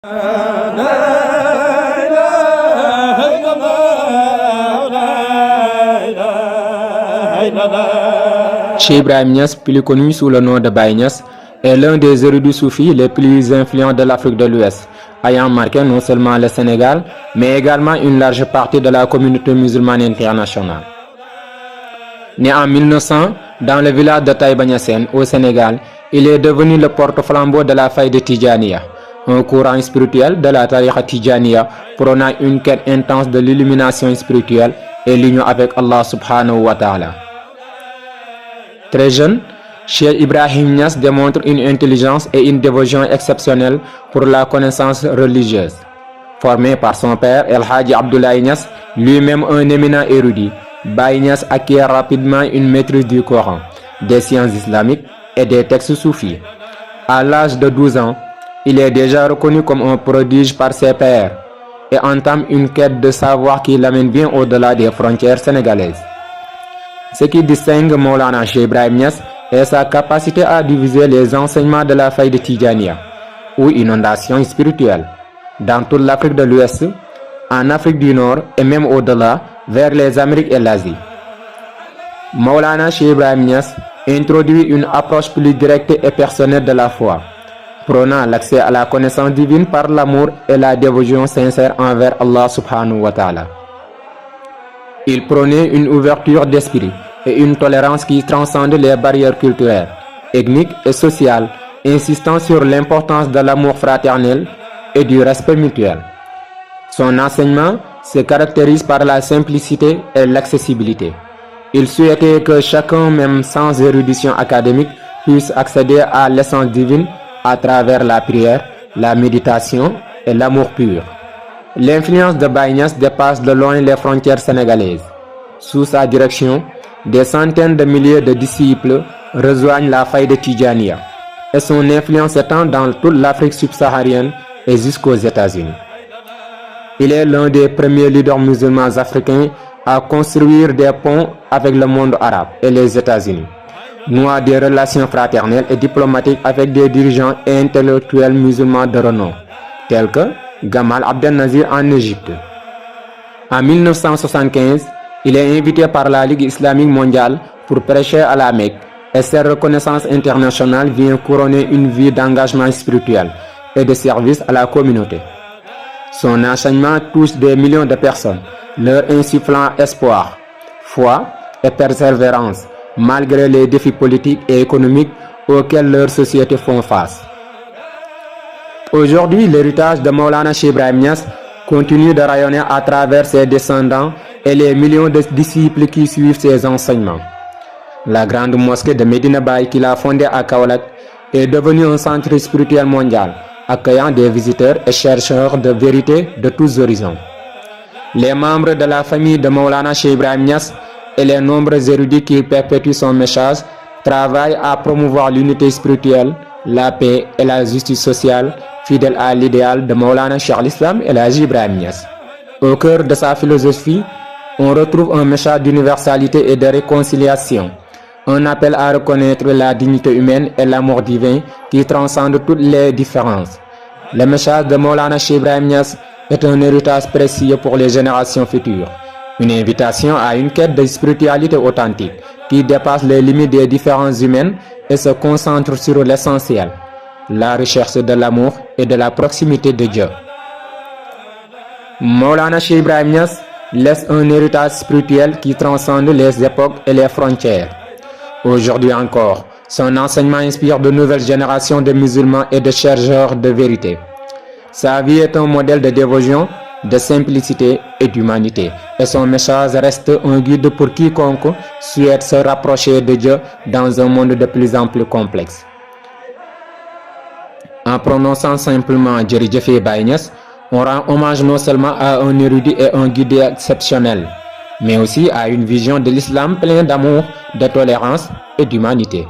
Cheikh Ibrahim Niass, plus connu sous le nom de Baye Niass, est l'un des érudits soufis les plus influents de l'Afrique de l'Ouest, ayant marqué non seulement le Sénégal, mais également une large partie de la communauté musulmane internationale. Né en 1900 dans le village de Taïba Niassène au Sénégal, il est devenu le porte-flambeau de la faïda Tidjaniya, un courant spirituel de la tariqa Tidjaniya prônant une quête intense de l'illumination spirituelle et l'union avec Allah subhanahu wa ta'ala. Très jeune, Cheikh Ibrahim Niass démontre une intelligence et une dévotion exceptionnelles pour la connaissance religieuse. Formé par son père El Hadji Abdoulaye Niass, lui-même un éminent érudit, Baye Niass acquiert rapidement une maîtrise du Coran, des sciences islamiques et des textes soufis. À l'âge de 12 ans, il est déjà reconnu comme un prodige par ses pairs et entame une quête de savoir qui l'amène bien au-delà des frontières sénégalaises. Ce qui distingue Maulana Cheikh Ibrahim Niass est sa capacité à diviser les enseignements de la faïda Tidjaniya, ou inondation spirituelle, dans toute l'Afrique de l'Ouest, en Afrique du Nord et même au-delà, vers les Amériques et l'Asie. Maulana Cheikh Ibrahim Niass introduit une approche plus directe et personnelle de la foi, prônant l'accès à la connaissance divine par l'amour et la dévotion sincère envers Allah subhanahu wa ta'ala. Il prônait une ouverture d'esprit et une tolérance qui transcende les barrières culturelles, ethniques et sociales, insistant sur l'importance de l'amour fraternel et du respect mutuel. Son enseignement se caractérise par la simplicité et l'accessibilité. Il souhaitait que chacun, même sans érudition académique, puisse accéder à l'essence divine à travers la prière, la méditation et l'amour pur. L'influence de Baye Niass dépasse de loin les frontières sénégalaises. Sous sa direction, des centaines de milliers de disciples rejoignent la faïda Tidjaniya et son influence s'étend dans toute l'Afrique subsaharienne et jusqu'aux États-Unis. Il est l'un des premiers leaders musulmans africains à construire des ponts avec le monde arabe et les États-Unis, nouant des relations fraternelles et diplomatiques avec des dirigeants et intellectuels musulmans de renom, tels que Gamal Abdel Nasser en Égypte. En 1975, il est invité par la Ligue islamique mondiale pour prêcher à la Mecque et cette reconnaissance internationale vient couronner une vie d'engagement spirituel et de service à la communauté. Son enseignement touche des millions de personnes, leur insufflant espoir, foi et persévérance, malgré les défis politiques et économiques auxquels leurs sociétés font face. Aujourd'hui, l'héritage de Maulana Cheikh Ibrahim Niass continue de rayonner à travers ses descendants et les millions de disciples qui suivent ses enseignements. La grande mosquée de Medina Baye qu'il a fondée à Kaolack est devenue un centre spirituel mondial, accueillant des visiteurs et chercheurs de vérité de tous horizons. Les membres de la famille de Maulana Cheikh Ibrahim Niass et les nombreux érudits qui perpétuent son message travaillent à promouvoir l'unité spirituelle, la paix et la justice sociale, fidèles à l'idéal de Maulana Cheikh al-Islam El Hadji Ibrahim Niass. Au cœur de sa philosophie, on retrouve un message d'universalité et de réconciliation, un appel à reconnaître la dignité humaine et l'amour divin qui transcende toutes les différences. Le message de Maulana Cheikh Ibrahim Niass est un héritage précieux pour les générations futures, une invitation à une quête de spiritualité authentique qui dépasse les limites des différences humaines et se concentre sur l'essentiel, la recherche de l'amour et de la proximité de Dieu. Maulana Cheikh Ibrahim Niass laisse un héritage spirituel qui transcende les époques et les frontières. Aujourd'hui encore, son enseignement inspire de nouvelles générations de musulmans et de chercheurs de vérité. Sa vie est un modèle de dévotion, de simplicité et d'humanité, et son message reste un guide pour quiconque souhaite se rapprocher de Dieu dans un monde de plus en plus complexe. En prononçant simplement Djeridjefe Baye Niass, on rend hommage non seulement à un érudit et un guide exceptionnel, mais aussi à une vision de l'islam plein d'amour, de tolérance et d'humanité.